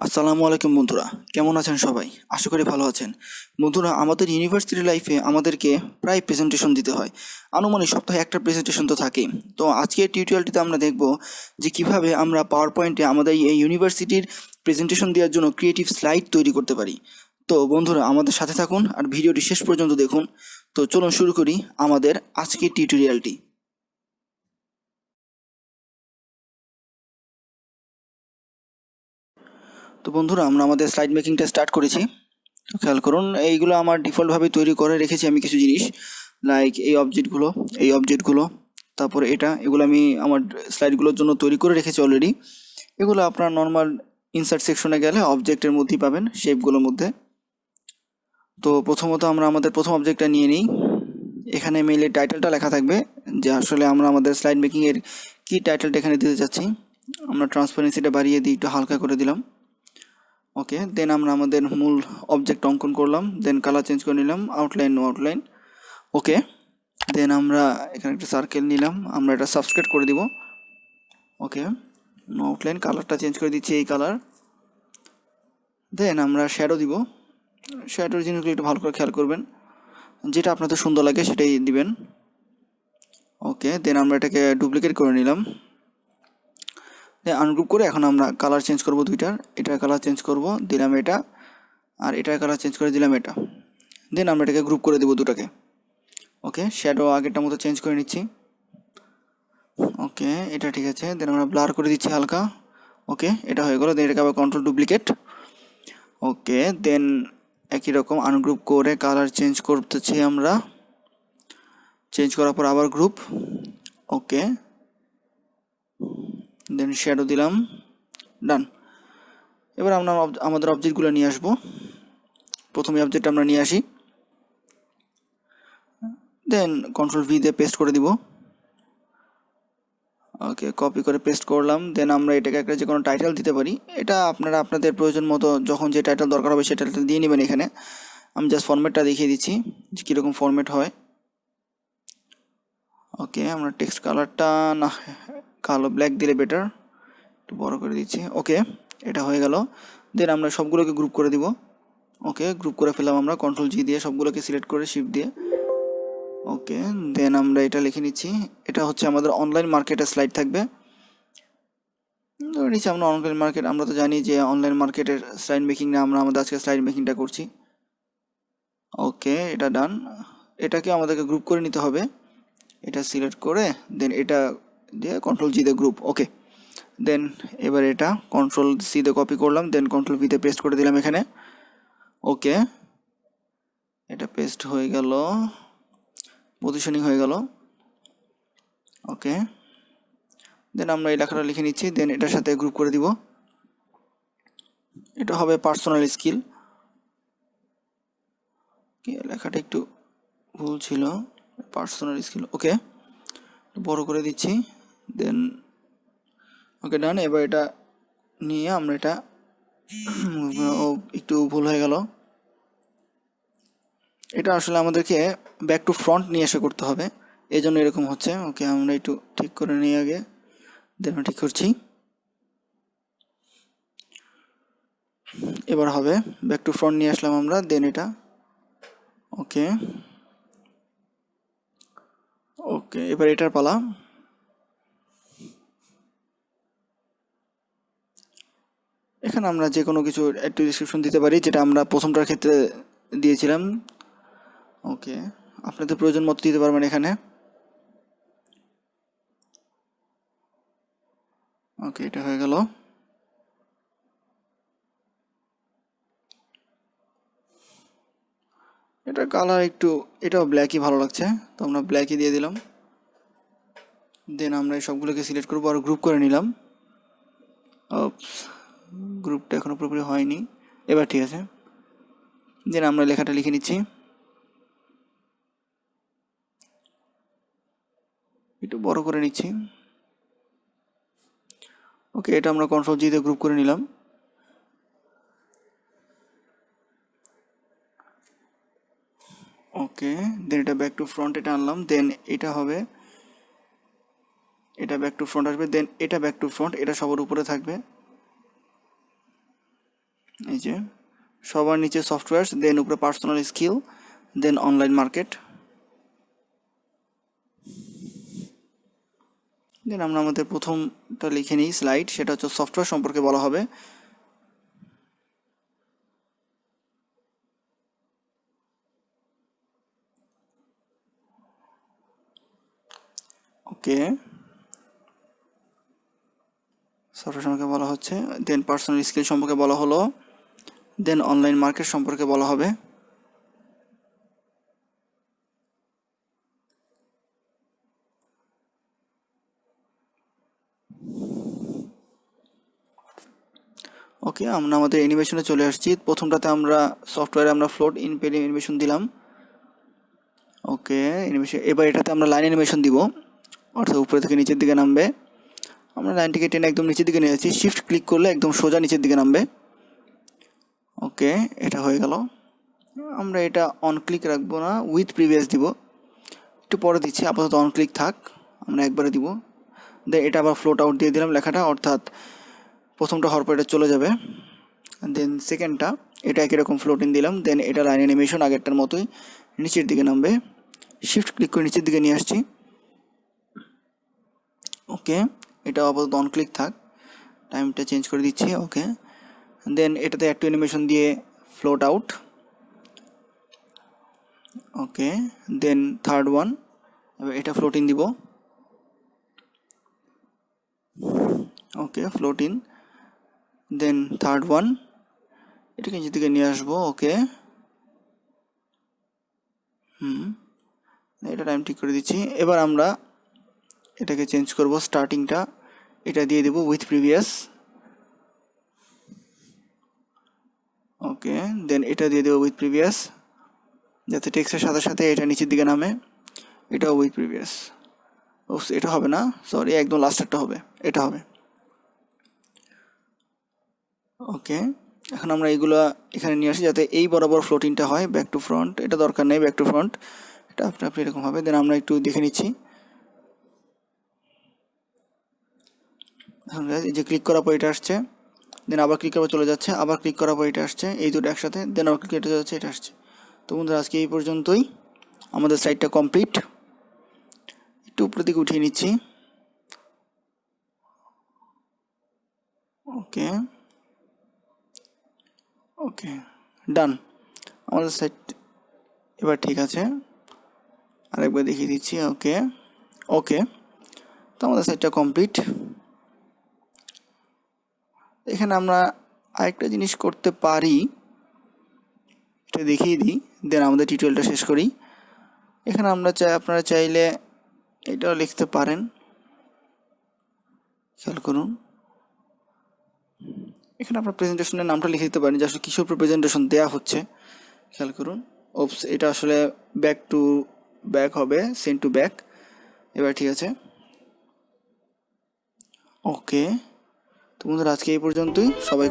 আসসালামু আলাইকুম বন্ধুরা, কেমন আছেন সবাই? আশা করি ভালো আছেন। বন্ধুরা, আমাদের ইউনিভার্সিটি লাইফে আমাদেরকে প্রায় প্রেজেন্টেশন দিতে হয়। আনুমানিক সপ্তাহে একটা প্রেজেন্টেশন তো থাকেই। তো আজকের টিউটোরিয়ালটিতে আমরা দেখব যে কিভাবে আমরা পাওয়ার পয়েন্টে আমাদের এই ইউনিভার্সিটির প্রেজেন্টেশন দেওয়ার জন্য ক্রিয়েটিভ স্লাইড তৈরি করতে পারি। তো বন্ধুরা, আমাদের সাথে থাকুন আর ভিডিওটি শেষ পর্যন্ত দেখুন। তো চলুন শুরু করি আমাদের আজকের টিউটোরিয়ালটি। তো বন্ধুরা, আমরা আমাদের স্লাইড মেকিংটা স্টার্ট করেছি। তো খেয়াল করুন, এইগুলো আমার ডিফল্টভাবে তৈরি করে রেখেছি আমি কিছু জিনিস, লাইক এই অবজেক্টগুলো, তারপরে এগুলো আমি আমার স্লাইডগুলোর জন্য তৈরি করে রেখেছি অলরেডি। এগুলো আপনার নর্মাল ইনসার্ট সেকশনে গেলে অবজেক্টের মধ্যেই পাবেন, শেপগুলোর মধ্যে। তো প্রথমত আমরা আমাদের প্রথম অবজেক্টটা নিয়ে নিই। এখানে মেইলের টাইটেলটা লেখা থাকবে, যে আসলে আমরা আমাদের স্লাইড মেকিংয়ের কী টাইটেলটা এখানে দিতে চাচ্ছি। আমরা ট্রান্সপারেন্সিটা বাড়িয়ে দিই, একটু হালকা করে দিলাম। ওকে, দেন আমরা আমাদের মূল অবজেক্ট অঙ্কন করলাম, দেন কালার চেঞ্জ করে নিলাম, আউটলাইন নো আউটলাইন। ওকে, দেন আমরা এখানে একটা সার্কেল নিলাম, আমরা এটা সাবস্ক্রাইব করে দিব। ওকে, নো আউটলাইন, কালারটা চেঞ্জ করে দিচ্ছি এই কালার। দেন আমরা শ্যাডো দিব। শ্যাডোর জিনিসগুলো একটু ভালো করে খেয়াল করবেন, যেটা আপনাদের সুন্দর লাগে সেটাই দিবেন। ওকে, দেন আমরা এটাকে ডুপ্লিকেট করে নিলাম, দেন আনগ্রুপ করে এখন আমরা কালার চেঞ্জ করব দুইটার। এটার কালার চেঞ্জ করব, দিলাম এটা, আর এটার কালার চেঞ্জ করে দিলাম এটা। দেন আমরা এটাকে গ্রুপ করে দেবো দুটাকে। ওকে, শ্যাডো আগেরটার মতো চেঞ্জ করে নিচ্ছি। ওকে, এটা ঠিক আছে, দেন আমরা ব্লার করে দিচ্ছি হালকা। ওকে, এটা হয়ে গেল। দেন এটাকে আবার কন্ট্রোল ডুপ্লিকেট। ওকে, দেন একই রকম আনগ্রুপ করে কালার চেঞ্জ করতেছি আমরা। চেঞ্জ করার পর আবার গ্রুপ। ওকে, দেন শ্যাডো দিলাম, ডান। এবার আমরা আমাদের অবজেক্টগুলো নিয়ে আসবো। প্রথমে অবজেক্ট আমরা নিয়ে আসি, দেন কন্ট্রোল ভি দিয়ে পেস্ট করে দিব। ওকে, কপি করে পেস্ট করলাম। দেন আমরা এটাকে একটা যে কোনো টাইটেল দিতে পারি। এটা আপনারা আপনাদের প্রয়োজন মতো যখন যে টাইটেল দরকার হবে সেই টাইটেল দিয়ে নেবেন। এখানে আমি জাস্ট ফরম্যাটটা দেখিয়ে দিচ্ছি যে কীরকম ফরম্যাট হয়। ওকে, আমরা টেক্সট কালারটা না কালো ব্ল্যাক দিলে বেটার, একটু বড় করে দিচ্ছি। ওকে, এটা হয়ে গেল। দেন আমরা সবগুলোকে গ্রুপ করে দিব। ওকে, গ্রুপ করে ফেললাম আমরা কন্ট্রোল জি দিয়ে, সবগুলোকে সিলেক্ট করে শিফট দিয়ে। ওকে, দেন আমরা এটা লিখে নিচ্ছি। এটা হচ্ছে আমাদের অনলাইন মার্কেটের স্লাইড থাকবে। ধরে নিচ্ছি আমরা অনলাইন মার্কেট, আমরা তো জানি যে অনলাইন মার্কেটের স্লাইড মেকিং না, আমরা আমাদের আজকে স্লাইড মেকিংটা করছি। ওকে, এটা ডান। এটাকে আমাদেরকে গ্রুপ করে নিতে হবে। এটা সিলেক্ট করে দেন এটা দিয়ে কন্ট্রোল জি দিয়ে গ্রুপ। ওকে, দেন এবার এটা কন্ট্রোল সি দিয়ে কপি করলাম, দেন কন্ট্রোল ভিতে পেস্ট করে দিলাম এখানে। ওকে, এটা পেস্ট হয়ে গেল, পজিশনিং হয়ে গেল। ওকে, দেন আমরা এই লেখাটা লিখে নিচ্ছি, দেন এটার সাথে গ্রুপ করে দিব। এটা হবে পার্সোনাল স্কিল। লেখাটা একটু ভুল ছিল, পার্সোনাল স্কিল। ওকে, বড় করে দিচ্ছি, দেন ওকে ডান। এবার এটা নিয়ে আমরা এটা একটু ভুল হয়ে গেল, এটা আসলে আমাদেরকে ব্যাক টু ফ্রন্ট নিয়ে এসে করতে হবে, এই জন্য এরকম হচ্ছে। ওকে, আমরা একটু ঠিক করে নিই আগে, দেন ঠিক করছি। এবার হবে ব্যাক টু ফ্রন্ট নিয়ে আসলাম আমরা, দেন এটা। ওকে, ওকে, এবার এটার পালা। এখানে আমরা যে কোনো কিছু একটু ডিসক্রিপশন দিতে পারি, যেটা আমরা প্রথমটার ক্ষেত্রে দিয়েছিলাম। ওকে, আপনাদের প্রয়োজন মতো দিতে পারবেন এখানে। ওকে, এটা হয়ে গেল। এটা কালার একটু, এটাও ব্ল্যাকই ভালো লাগছে, তো আমরা ব্ল্যাকই দিয়ে দিলাম। দেন আমরা এই সবগুলোকে সিলেক্ট করবো আর গ্রুপ করে নিলাম। গ্রুপটা এখনো পুরোপুরি হয়নি, এবার ঠিক আছে। দেন আমরা লেখাটা লিখে নিচ্ছি, একটু বড় করে নিচ্ছি। ওকে, এটা আমরা কন্ট্রোল জি দিয়ে গ্রুপ করে নিলাম। ওকে, দেন এটা ব্যাক টু ফ্রন্ট এটা আনলাম, দেন এটা হবে, এটা ব্যাক টু ফ্রন্ট আসবে, দেন এটা ব্যাক টু ফ্রন্ট, এটা সবার উপরে থাকবে। এই যে সবার নিচে সফটওয়্যার, দেন উপরে পার্সোনাল স্কিল, দেন অনলাইন মার্কেট। দেন আমরা আমাদের প্রথমটা লিখে নিই স্লাইড, সেটা হচ্ছে সফটওয়্যার সম্পর্কে বলা হবে। ওকে, সফটওয়্যার সম্পর্কে বলা হচ্ছে, দেন পার্সোনাল স্কিল সম্পর্কে বলা হলো, দেন অনলাইন মার্কেট সম্পর্কে বলা হবে। ওকে, আমরা আমাদের অ্যানিমেশনে চলে আসছি। প্রথমটাতে আমরা সফটওয়্যারে আমরা ফ্লোট ইন পেড অ্যানিমেশন দিলাম। ওকে, অ্যানিমেশন, এবার এটাতে আমরা লাইন অ্যানিমেশন দিব, অর্থাৎ উপরে থেকে নিচের দিকে নামবে। আমরা লাইনটিকে টেনে একদম নিচের দিকে নিয়ে যাচ্ছি, শিফট ক্লিক করলে একদম সোজা নিচের দিকে নামবে। ওকে, এটা হয়ে গেল। আমরা এটা অন ক্লিক রাখবো না, উইথ প্রিভিয়াস দিব, একটু পরে দিচ্ছি, আপাতত অন ক্লিক থাক, আমরা একবারে দিব। দেন এটা আবার ফ্লোট আউট দিয়ে দিলাম লেখাটা, অর্থাৎ প্রথমটা হওয়ার পর এটা চলে যাবে। দেন সেকেন্ডটা এটা একই রকম ফ্লোট ইন দিলাম, দেন এটা লাইন অ্যানিমেশন আগেরটার মতোই নিচের দিকে নামবে, শিফট ক্লিক করে নিচের দিকে নিয়ে আসছি। ওকে, এটা আপাতত অন ক্লিক থাক, টাইমটা চেঞ্জ করে দিচ্ছি। ওকে, দেন এটাতে একটা অ্যানিমেশন দিয়ে float out. Okay, then third one, এবার এটা ফ্লোট ইন দিব। Okay, float in, then third one, এটাকে নিচের দিকে নিয়ে আসবো। ওকে, এটা টাইম ঠিক করে দিচ্ছি। এবার আমরা এটাকে চেঞ্জ করব, স্টার্টিংটা এটা দিয়ে দেব উইথ প্রিভিয়াস। ওকে, দেন এটা দিয়ে দেবো উইথ প্রিভিয়াস, যাতে টেক্সটের সাথে সাথে এটা নিচের দিকে নামে, এটাও উইথ প্রিভিয়াস। এটা হবে না, সরি, একদম লাস্টেরটা হবে, এটা হবে। ওকে, এখন আমরা এইগুলো এখানে নিয়ে আসি যাতে এই বরাবর ফ্লোটিংটা হয়, ব্যাক টু ফ্রন্ট এটা দরকার নেই, ব্যাক টু ফ্রন্ট এটা আপনি এরকম হবে। দেন আমরা একটু দেখে নিচ্ছি, এখন এই যে ক্লিক করার পর এটা আসছে, দেন আবার ক্লিক করার পর চলে যাচ্ছে, আবার ক্লিক করার পর এটা আসছে, এই দুটো একসাথে, দেন আবার ক্লিক করে চলে যাচ্ছে, এটা আসছে। তো বন্ধুরা আজকে এই পর্যন্তই, আমাদের সাইটটা কমপ্লিট। একটু উপরের দিকে উঠিয়ে নিচ্ছি। ওকে, ওকে, ডান, আমাদের সাইট এবার ঠিক আছে, আরেকবার দেখিয়ে দিচ্ছি। ওকে, ওকে, তো আমাদের সাইটটা কমপ্লিট। এখানে আমরা আরেকটা জিনিস করতে পারি, এটা দেখিয়ে দিই, দেন আমাদের টিউটোরিয়ালটা শেষ করি। এখানে আমরা আপনারা চাইলে এটাও লিখতে পারেন, খেয়াল করুন, এখানে আপনার প্রেজেন্টেশনের নামটা লিখে দিতে পারেন যে আসলে কিসের উপর প্রেজেন্টেশন দেওয়া হচ্ছে। খেয়াল করুন, ওপস, এটা আসলে ব্যাক টু ব্যাক হবে, সেন্ড টু ব্যাক। এবার ঠিক আছে। ওকে, তো বন্ধুরা আজকে এই পর্যন্তই, সবাই